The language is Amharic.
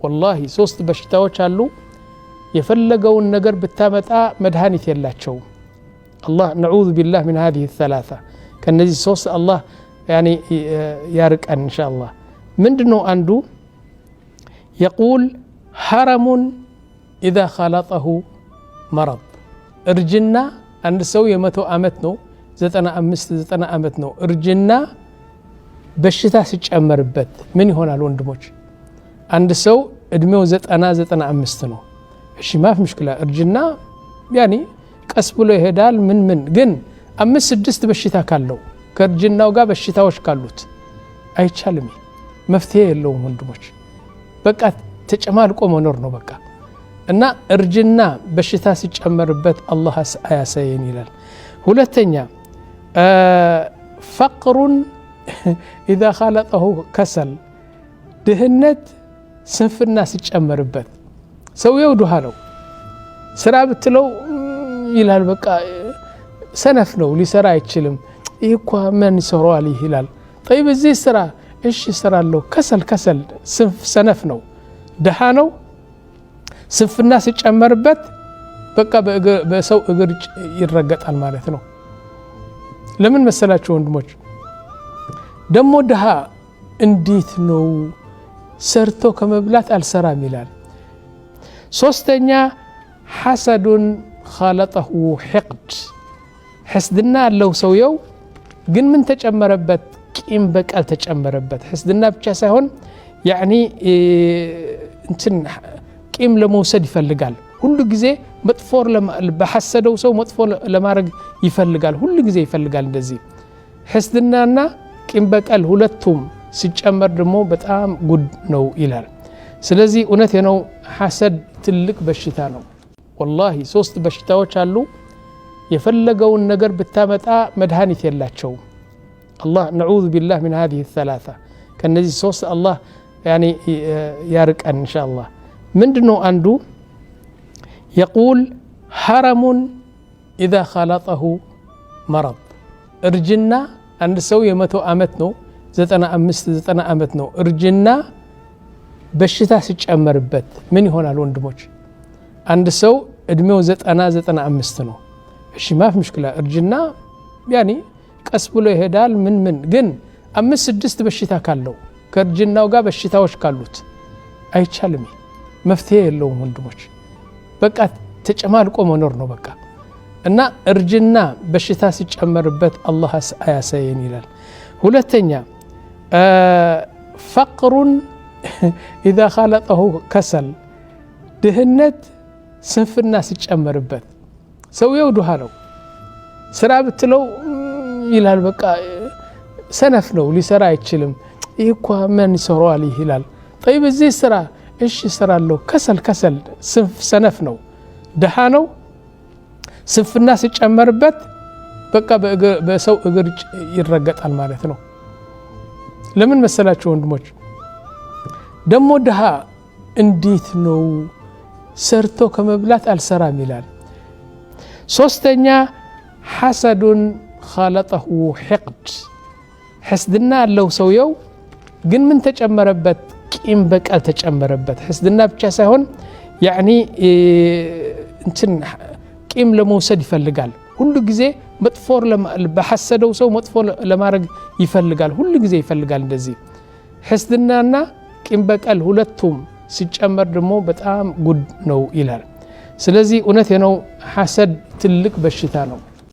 والله ሶስት በሽታዎች አሉ የፈለገውን ነገር ብታመጣ መድኃኒት የላቸው الله نعوذ بالله من هذه الثلاثه ከነዚህ ሶስት الله يعني ያርቀን ان شاء الله ምንድነው አንዱ يقول هرم اذا خلطه مرض እርጅና አንድ ሰው የ100 አመት ነው 95 አመት ነው እርጅና በሽታ ሲጨመርበት ምን ይሆናል ወንድሞች አንድ ሰው እድሜው 95 ነው እሺ ማፍ مشكلة እርጅና ያኒ ቀስ ብሎ ይሄዳል ምን ግን 5-6 በሽታ ካለው ከእርጅናው ጋር በሽታዎች ካሉት አይቻልም መፍትሄ የለውም ወንድሞች በቃ ተጨማልቆ መኖር ነው በቃ እና እርጅና በሽታ ሲጨመርበት አላህ አያሳየን ይላል ሁለተኛ فقر اذا خلطه كسل ድህነት ስንፍና ሲጨመርበት ሰውየው ድሃ ነው ስራ ብትለው ይላል በቃ ሰነፍ ነው ሊሰራ አይችልም ይሄኮ ማን ይሰራዋል ይላል طيب እዚህ ስራ እሺ ስራለው ከሰል ሰነፍ ነው ድሃ ነው ስንፍና ሲጨመርበት በቃ በሰው እግር ይረገጣል ማለት ነው ለምን መሰላችሁ ወንድሞች ደሞ ድሃ እንዴት ነው ሰርቶ ከመብላት አልሰራም ይላል ሶስተኛ حسد خلطه حقد حسدنا لو ሰውየው ግን ምን ተጨመረበት ቂም በቀል ተጨመረበት حسدنا ብቻ ሳይሆን يعني እንትን ቂም ለመውሰድ ይፈልጋል ሁሉ ጊዜ መጥፎ በሐሰደው ሰው መጥፎ ለማድረግ ይፈልጋል ሁሉ ጊዜ ይፈልጋል እንደዚህ حسدናና ቂም በቀል ሁለቱም ሲጨመር ደግሞ በጣም ጉድ ነው ይላል ስለዚህ እውነቴ ነው ሐሰድ ትልቅ በሽታ ነው والله ሶስት በሽታዎች አሉ የፈለገውን ነገር ብታመጣ መድኃኒት የላቸው الله نعوذ بالله من هذه الثلاثه ከነዚህ ሶስት الله يعني ያርቀን ان شاء الله ምንድነው አንዱ يقول هرم اذا خلطه مرض እርጅና አንድ ሰው የ100 አመት ነው 95 አመት ነው እርጅና በሽታ ሲጨመርበት ምን ይሆናል ወንድሞች አንድ ሰው እድሜው 95 ነው እሺ ማፍ مشكلة እርጅና ያኒ ቀስ ብሎ ይሄዳል ምን ግን 5-6 በሽታ ካለው ከእርጅናው ጋር በሽታዎች ካሉት አይቻልም መፍትሄ የለውም ወንድሞች በቃ ተጨማልቆ መኖር ነው በቃ እና እርጅና በሽታ ሲጨመርበት አላህ አያሳየን ይላል ሁለተኛ فقر اذا خلطه كسل ድህነት ስንፍና ሲጨመርበት ሰውየው ድሃ ነው ስራ ብትለው ይላል በቃ ሰነፍ ነው ሊሰራ አይችልም ይሄኮ ማን ይሰራዋል ይላል طيب እዚህ ስራ እሺ ስራለው ከሰል ሰነፍ ነው ድሃ ነው ስንፍና ሲጨመርበት በቃ በሰው እግር ይረገጣል ማለት ነው ለምን መሰላችሁ ወንድሞች ደሞ ድሃ እንዴት ነው ሰርቶ ከመብላት አልሰራም ይላል ሶስተኛ حسد خلطه حقد حسدنا لو ሰውየው ግን ምን ተጨመረበት ቂም በቀል ተጨመረበት حسدنا ብቻ ሳይሆን يعني እንትን ቂም ለመውሰድ ይፈልጋል ሁሉ ጊዜ መጥፎ በሐሰደው ሰው መጥፎ ለማድረግ ይፈልጋል ሁሉ ጊዜ ይፈልጋል እንደዚህ حسدናና ቂም በቀል ሁለቱም ሲጨመር ደግሞ በጣም ጉድ ነው ይላል ስለዚህ እውነቴ ነው ሐሰድ ትልቅ በሽታ ነው